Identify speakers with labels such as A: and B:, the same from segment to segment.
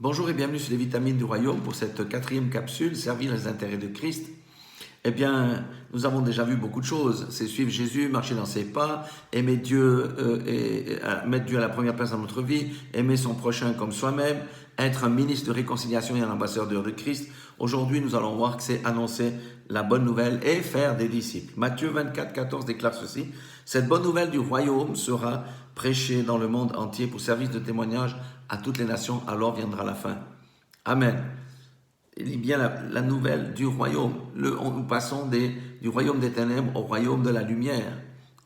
A: Bonjour et bienvenue sur les vitamines du royaume pour cette quatrième capsule, servir les intérêts de Christ. Eh bien, nous avons déjà vu beaucoup de choses. C'est suivre Jésus, marcher dans ses pas, aimer Dieu mettre Dieu à la première place dans notre vie, aimer son prochain comme soi-même, être un ministre de réconciliation et un ambassadeur de Christ. Aujourd'hui, nous allons voir que c'est annoncer la bonne nouvelle et faire des disciples. Matthieu 24, 14 déclare ceci. Cette bonne nouvelle du royaume sera prêchée dans le monde entier pour service de témoignage à toutes les nations, alors viendra la fin. Amen. Il est bien la nouvelle du royaume. Nous passons du royaume des ténèbres au royaume de la lumière.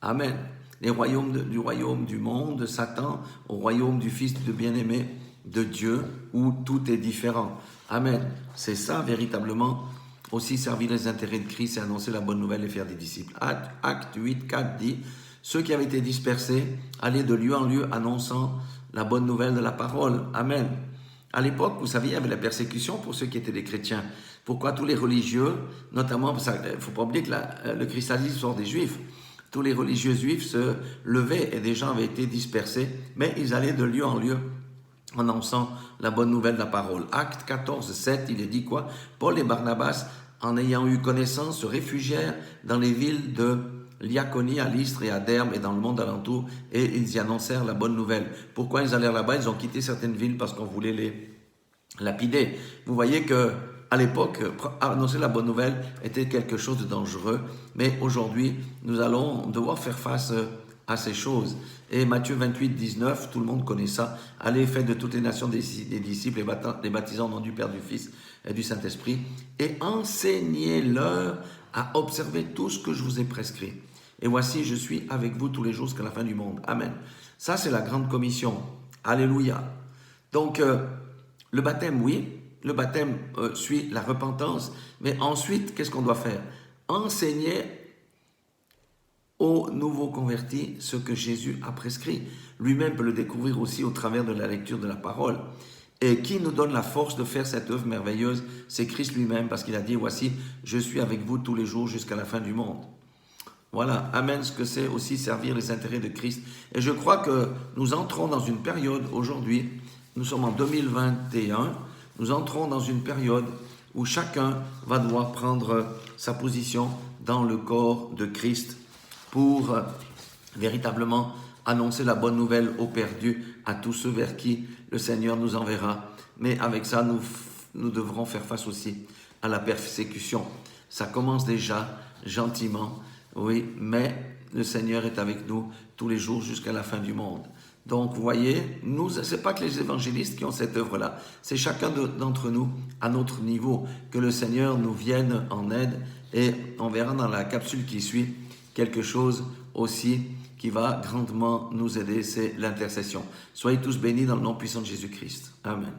A: Amen. Du royaume du monde, de Satan, au royaume du Fils de bien-aimé de Dieu, où tout est différent. Amen. C'est ça véritablement, aussi servir les intérêts de Christ et annoncer la bonne nouvelle et faire des disciples. Acte 8, 4 dit, ceux qui avaient été dispersés allaient de lieu en lieu annonçant la bonne nouvelle de la parole. Amen. À l'époque, vous savez, il y avait la persécution pour ceux qui étaient des chrétiens. Pourquoi tous les religieux, notamment, il ne faut pas oublier que le christianisme sort des juifs, tous les religieux juifs se levaient et des gens avaient été dispersés, mais ils allaient de lieu en lieu en annonçant la bonne nouvelle de la parole. Acte 14, 7, il est dit quoi? Paul et Barnabas, en ayant eu connaissance, se réfugièrent dans les villes de Lyaconie, à Lystre et à Derbe et dans le monde alentour, et ils y annoncèrent la bonne nouvelle. Pourquoi ils allèrent là-bas? Ils ont quitté certaines villes parce qu'on voulait les lapider. Vous voyez que à l'époque, annoncer la bonne nouvelle était quelque chose de dangereux, mais aujourd'hui, nous allons devoir faire face à ces choses. Et Matthieu 28, 19, tout le monde connaît ça. Allez, faites de toutes les nations des disciples, les baptisant au nom du Père, du Fils et du Saint-Esprit, et enseignez-leur à observer tout ce que je vous ai prescrit. Et voici, je suis avec vous tous les jours jusqu'à la fin du monde. Amen. Ça, c'est la grande commission. Alléluia. Donc, le baptême, oui. Le baptême suit la repentance. Mais ensuite, qu'est-ce qu'on doit faire? Enseigner aux nouveaux convertis ce que Jésus a prescrit. Lui-même peut le découvrir aussi au travers de la lecture de la parole. Et qui nous donne la force de faire cette œuvre merveilleuse? C'est Christ lui-même, parce qu'il a dit, voici, je suis avec vous tous les jours jusqu'à la fin du monde. Voilà, amen, ce que c'est aussi servir les intérêts de Christ. Et je crois que nous entrons dans une période aujourd'hui, nous sommes en 2021, nous entrons dans une période où chacun va devoir prendre sa position dans le corps de Christ pour véritablement annoncer la bonne nouvelle aux perdus, à tous ceux vers qui le Seigneur nous enverra. Mais avec ça, nous devrons faire face aussi à la persécution. Ça commence déjà gentiment, oui, mais le Seigneur est avec nous tous les jours jusqu'à la fin du monde. Donc, vous voyez, ce n'est pas que les évangélistes qui ont cette œuvre-là, c'est chacun d'entre nous à notre niveau, que le Seigneur nous vienne en aide, et on verra dans la capsule qui suit quelque chose aussi qui va grandement nous aider, c'est l'intercession. Soyez tous bénis dans le nom puissant de Jésus-Christ. Amen.